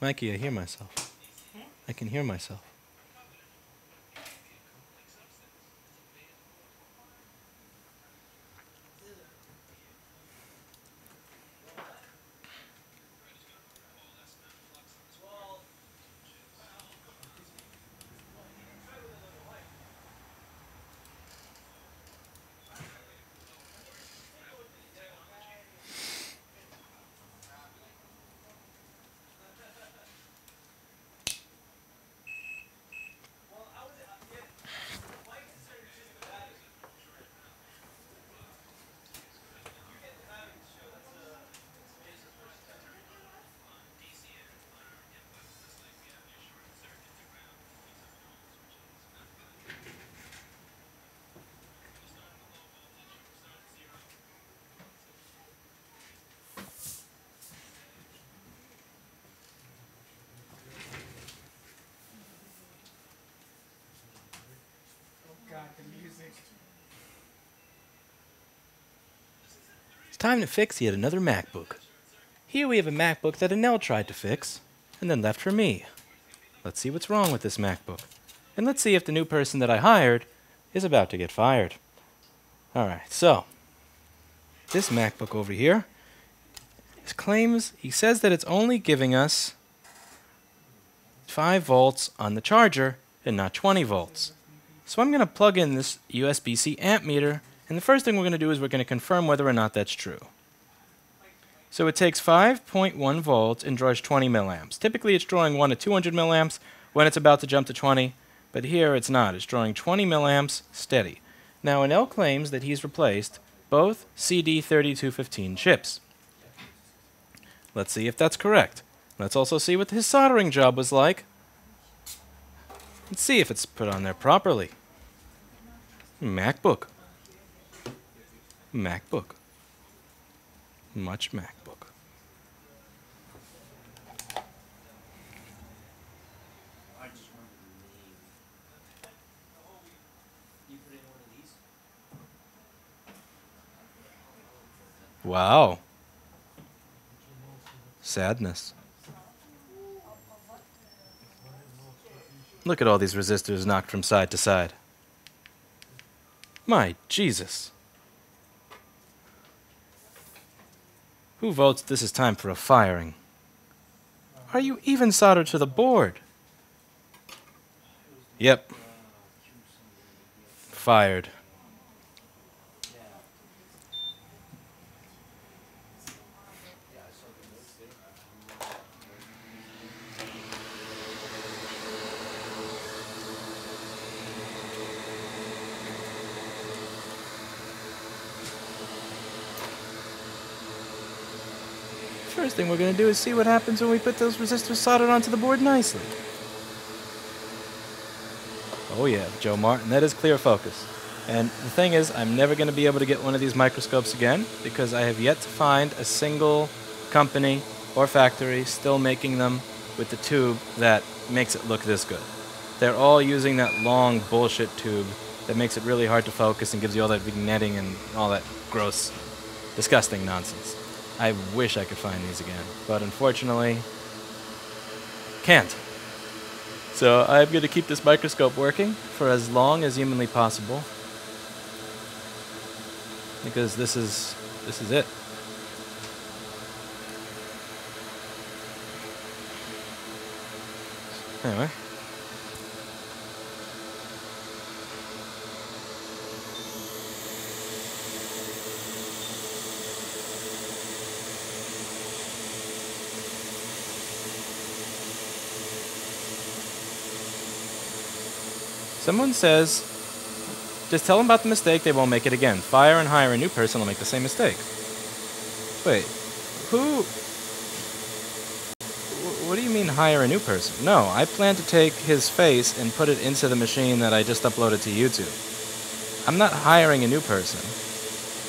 Mikey, I hear myself. I can hear myself. It's time to fix yet another MacBook. Here we have a MacBook that Anel tried to fix, and then left for me. Let's see what's wrong with this MacBook. And let's see if the new person that I hired is about to get fired. Alright, so, this MacBook over here, he says that it's only giving us 5 volts on the charger and not 20 volts. So I'm going to plug in this USB-C amp meter, and the first thing we're going to do is we're going to confirm whether or not that's true. So it takes 5.1 volts and draws 20 milliamps. Typically it's drawing 1 to 200 milliamps when it's about to jump to 20, but here it's not. It's drawing 20 milliamps steady. Now Anel claims that he's replaced both CD3215 chips. Let's see if that's correct. Let's also see what his soldering job was like. Let's see if it's put on there properly. MacBook. MacBook. Much MacBook. Wow. Sadness. Look at all these resistors knocked from side to side. My Jesus. Who votes this is time for a firing? Are you even soldered to the board? Yep. Fired. First thing we're going to do is see what happens when we put those resistors soldered onto the board nicely. Oh yeah, Joe Martin, that is clear focus. And the thing is, I'm never going to be able to get one of these microscopes again because I have yet to find a single company or factory still making them with the tube that makes it look this good. They're all using that long bullshit tube that makes it really hard to focus and gives you all that vignetting and all that gross, disgusting nonsense. I wish I could find these again, but unfortunately, can't. So I'm going to keep this microscope working for as long as humanly possible, because this is it. Anyway. Someone says, just tell them about the mistake, they won't make it again. Fire and hire a new person will make the same mistake. Wait, who? What do you mean hire a new person? No, I plan to take his face and put it into the machine that I just uploaded to YouTube. I'm not hiring a new person.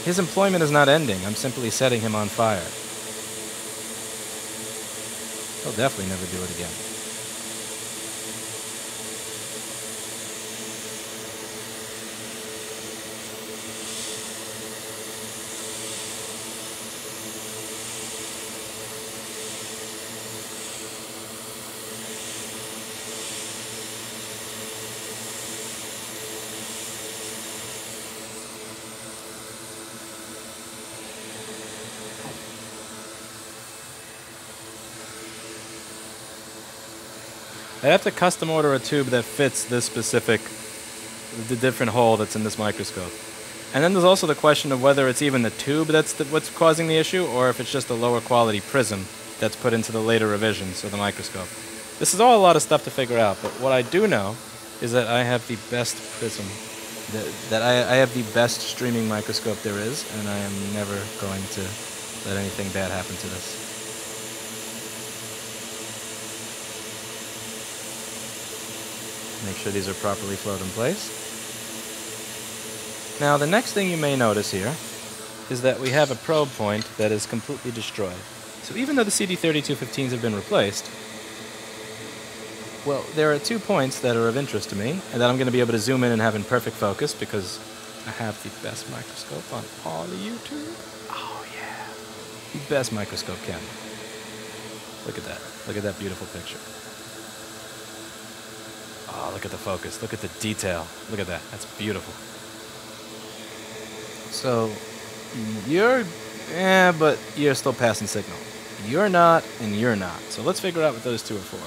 His employment is not ending. I'm simply setting him on fire. He'll definitely never do it again. I'd have to custom order a tube that fits this specific, the different hole that's in this microscope. And then there's also the question of whether it's even the tube that's what's causing the issue, or if it's just a lower quality prism that's put into the later revisions of the microscope. This is all a lot of stuff to figure out, but what I do know is that I have the best prism, that I have the best streaming microscope there is, and I am never going to let anything bad happen to this. Make sure these are properly flowed in place. Now, the next thing you may notice here is that we have a probe point that is completely destroyed. So even though the CD3215s have been replaced, well, there are 2 points that are of interest to me, and that I'm going to be able to zoom in and have in perfect focus because I have the best microscope on all of YouTube. Oh, yeah. The best microscope camera. Look at that. Look at that beautiful picture. Oh, look at the focus. Look at the detail. Look at that. That's beautiful. So, but you're still passing signal. You're not, and you're not. So let's figure out what those two are for.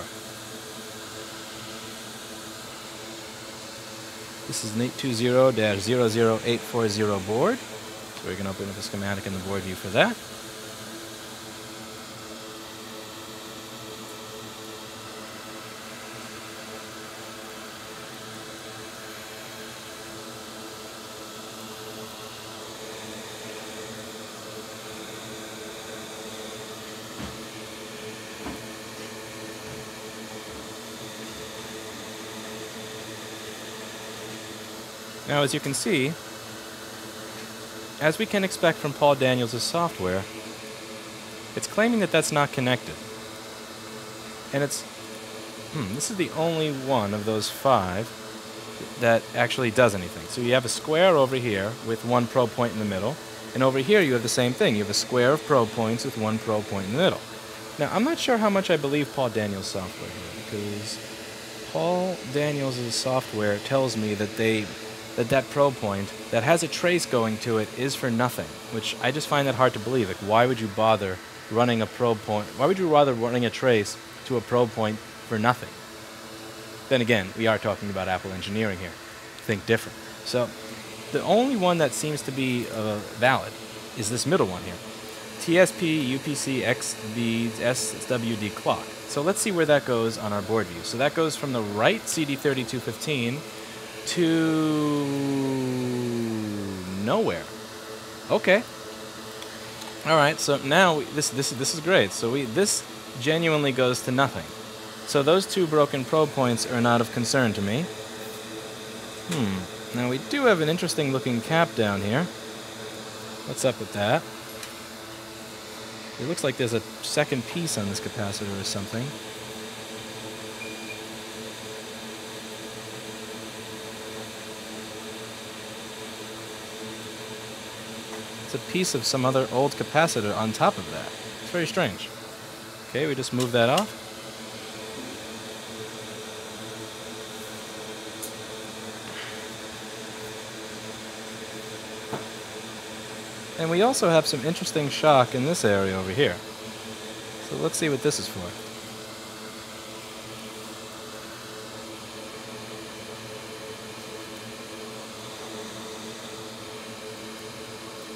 This is an 820-00840 board. So we're going to open up the schematic in the board view for that. Now, as you can see, as we can expect from Paul Daniels' software, it's claiming that that's not connected. And it's, this is the only one of those 5 that actually does anything. So you have a square over here with 1 probe point in the middle, and over here you have the same thing. You have a square of probe points with 1 probe point in the middle. Now, I'm not sure how much I believe Paul Daniels' software here, because Paul Daniels' software tells me that that probe point that has a trace going to it is for nothing, which I just find that hard to believe. Like, why would you bother running a probe point? Why would you rather running a trace to a probe point for nothing? Then again, we are talking about Apple engineering here. Think different. So the only one that seems to be valid is this middle one here. TSP UPC XB SWD clock. So let's see where that goes on our board view. So that goes from the right CD3215 to nowhere. Okay. All right. So now this is great. So this genuinely goes to nothing. So those 2 broken probe points are not of concern to me. Now we do have an interesting looking cap down here. What's up with that? It looks like there's a second piece on this capacitor or something. A piece of some other old capacitor on top of that. It's very strange. Okay, we just move that off. And we also have some interesting shock in this area over here. So let's see what this is for.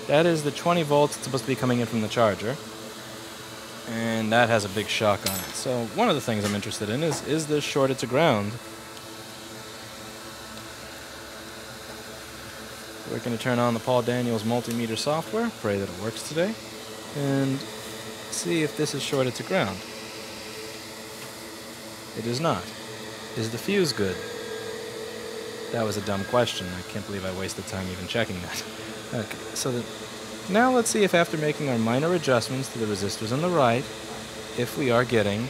That is the 20 volts that's supposed to be coming in from the charger. And that has a big shock on it. So one of the things I'm interested in is this shorted to ground? We're going to turn on the Paul Daniels multimeter software, pray that it works today, and see if this is shorted to ground. It is not. Is the fuse good? That was a dumb question. I can't believe I wasted time even checking that. Okay, so now let's see if after making our minor adjustments to the resistors on the right, if we are getting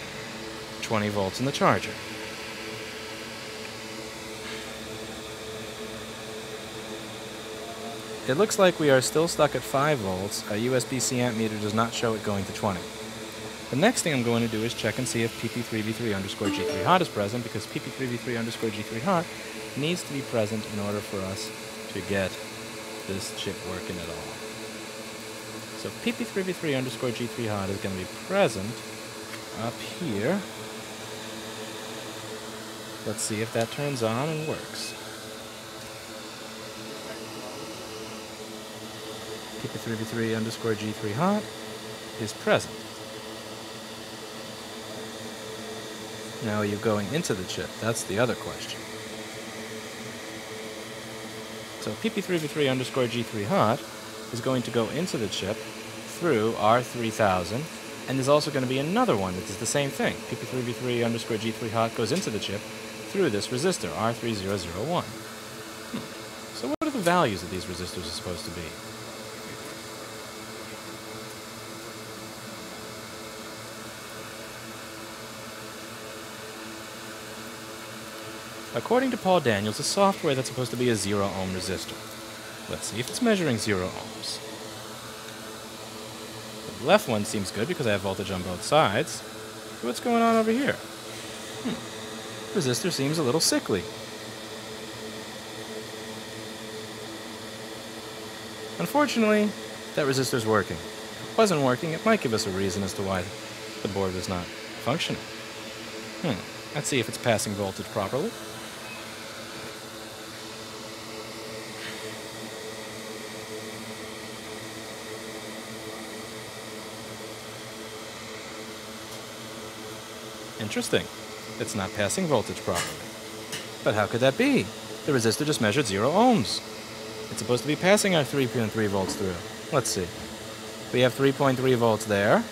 20 volts in the charger. It looks like we are still stuck at 5 volts. Our USB-C amp meter does not show it going to 20. The next thing I'm going to do is check and see if pp3v3_g3hot is present, because pp3v3_g3hot needs to be present in order for us to get this chip working at all. So pp3v3_g3hot is going to be present up here. Let's see if that turns on and works. PP3v3 underscore G3 hot is present. Now are you going into the chip? That's the other question. So PP3v3 underscore G3 hot is going to go into the chip through R3000, and there's also going to be another one that does the same thing. PP3v3 underscore G3 hot goes into the chip through this resistor, R3001. So what are the values that these resistors are supposed to be? According to Paul Daniels, the software that's supposed to be a 0 ohm resistor. Let's see if it's measuring 0 ohms. The left one seems good because I have voltage on both sides. What's going on over here? Resistor seems a little sickly. Unfortunately, that resistor's working. If it wasn't working, it might give us a reason as to why the board was not functioning. Let's see if it's passing voltage properly. Interesting. It's not passing voltage properly. But how could that be? The resistor just measured 0 ohms. It's supposed to be passing our 3.3 volts through. Let's see. We have 3.3 volts there.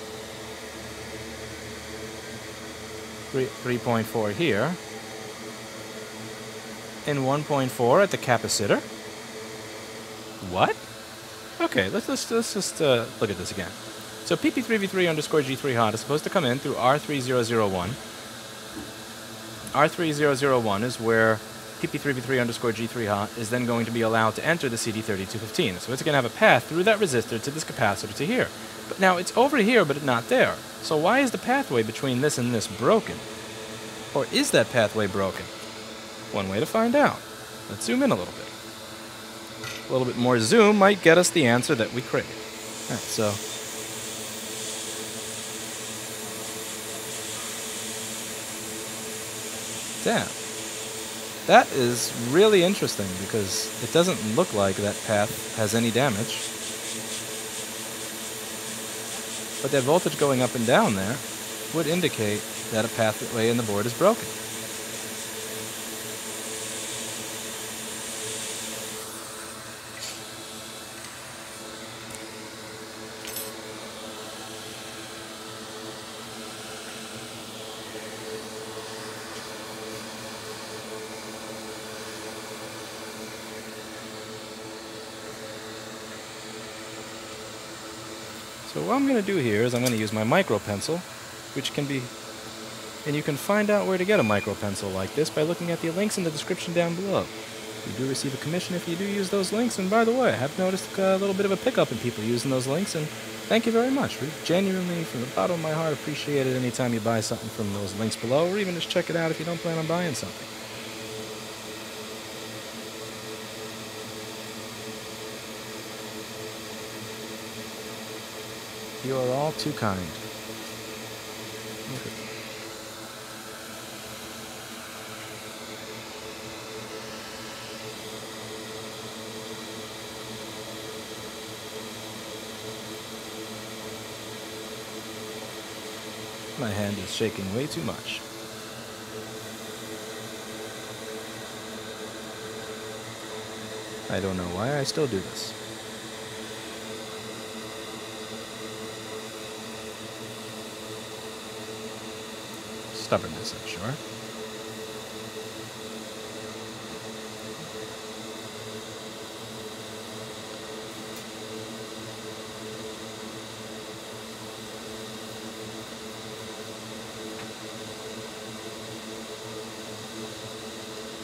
3.4 here. And 1.4 at the capacitor. What? Okay, let's just look at this again. So PP3v3 underscore G3 hot is supposed to come in through R3001. R3001 is where PP3v3 underscore G3 hot is then going to be allowed to enter the CD3215. So it's going to have a path through that resistor to this capacitor to here. But now it's over here, but it's not there. So why is the pathway between this and this broken? Or is that pathway broken? One way to find out. Let's zoom in a little bit. A little bit more zoom might get us the answer that we crave. All right, so damn. That is really interesting because it doesn't look like that path has any damage. But that voltage going up and down there would indicate that a pathway in the board is broken. So what I'm going to do here is I'm going to use my micro pencil, which can be, and you can find out where to get a micro pencil like this by looking at the links in the description down below. You do receive a commission if you do use those links, and by the way, I have noticed a little bit of a pickup in people using those links, and thank you very much. We genuinely, from the bottom of my heart, appreciate it anytime you buy something from those links below, or even just check it out if you don't plan on buying something. You are all too kind. Okay. My hand is shaking way too much. I don't know why I still do this. Stubbornness, I'm sure.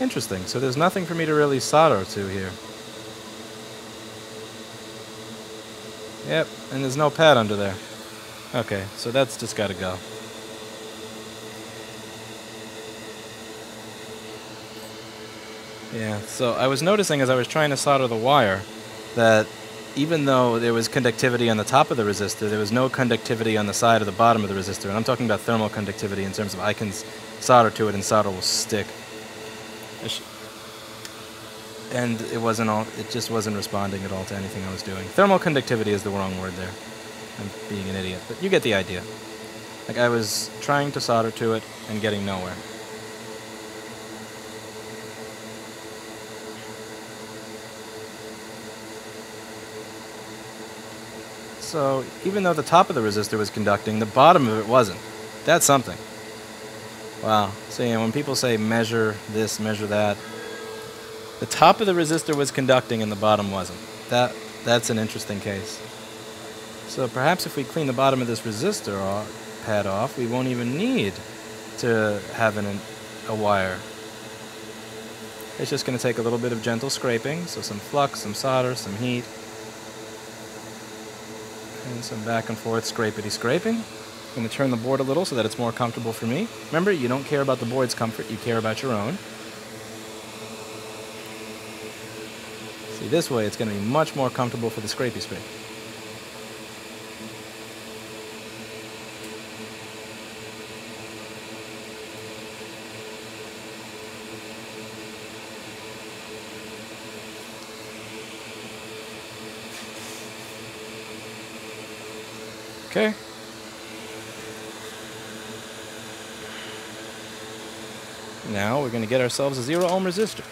Interesting, so there's nothing for me to really solder to here. Yep, and there's no pad under there. Okay, so that's just gotta go. Yeah, so I was noticing as I was trying to solder the wire that even though there was conductivity on the top of the resistor, there was no conductivity on the side or the bottom of the resistor. And I'm talking about thermal conductivity in terms of I can solder to it and solder will stick. And it just wasn't responding at all to anything I was doing. Thermal conductivity is the wrong word there. I'm being an idiot, but you get the idea. Like, I was trying to solder to it and getting nowhere. So, even though the top of the resistor was conducting, the bottom of it wasn't. That's something. Wow. So, yeah, when people say measure this, measure that, the top of the resistor was conducting and the bottom wasn't. That's an interesting case. So perhaps if we clean the bottom of this resistor pad off, we won't even need to have a wire. It's just going to take a little bit of gentle scraping, so some flux, some solder, some heat, and some back and forth scraping. I'm going to turn the board a little so that it's more comfortable for me. Remember, you don't care about the board's comfort, you care about your own. See, this way it's going to be much more comfortable for the scrape. Okay. Now we're going to get ourselves a 0 ohm resistor.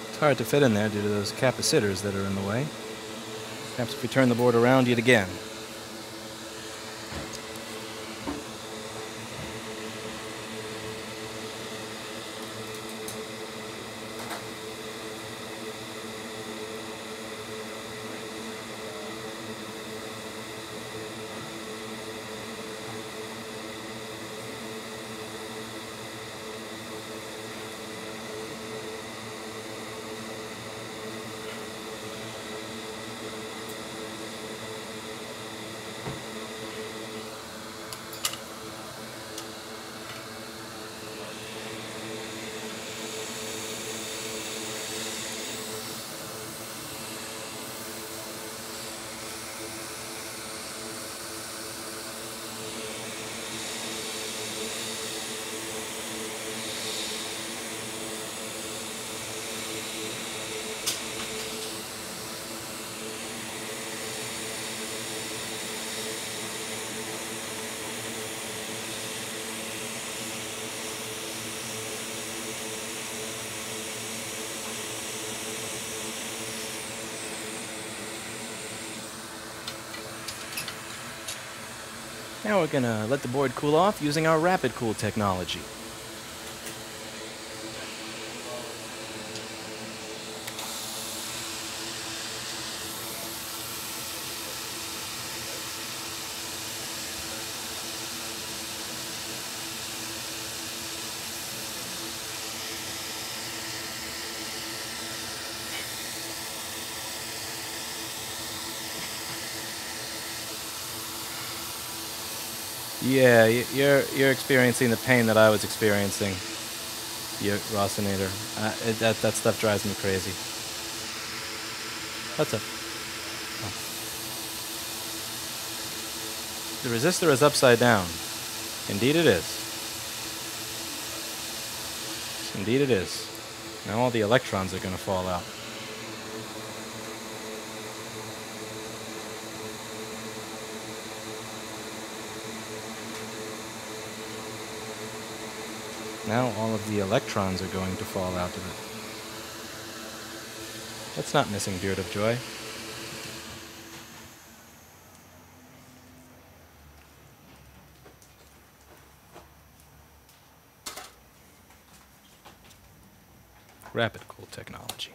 It's hard to fit in there due to those capacitors that are in the way. Perhaps if we turn the board around yet again. Now we're going to let the board cool off using our rapid cool technology. Yeah, you're experiencing the pain that I was experiencing, you Rossinator. That stuff drives me crazy. What's up? Oh. The resistor is upside down. Indeed it is. Indeed it is. Now all the electrons are going to fall out. Now all of the electrons are going to fall out of it. That's not missing Beard of Joy. Rapid cool technology.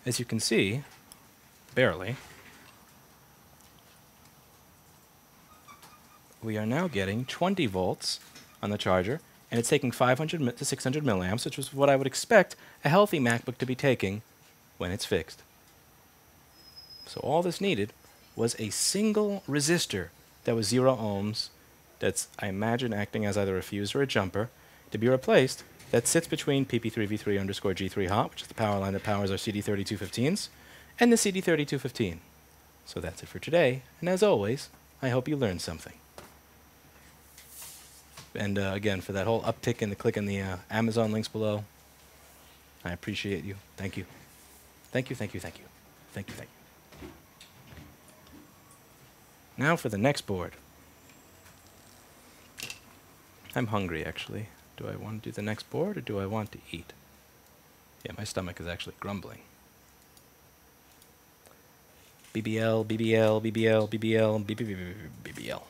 As you can see, barely. We are now getting 20 volts on the charger, and it's taking 500 to 600 milliamps, which is what I would expect a healthy MacBook to be taking when it's fixed. So all this needed was a single resistor that was 0 ohms, that's, I imagine, acting as either a fuse or a jumper, to be replaced, that sits between PP3V3_G3 hot, which is the power line that powers our CD3215s, and the CD3215. So that's it for today, and as always, I hope you learned something. And again, for that whole uptick in the click in the Amazon links below, I appreciate you. Thank you. Thank you, thank you, thank you. Thank you, thank you. Now for the next board. I'm hungry, actually. Do I want to do the next board, or do I want to eat? Yeah, my stomach is actually grumbling. BBL, BBL, BBL, BBL, BBL, BBL.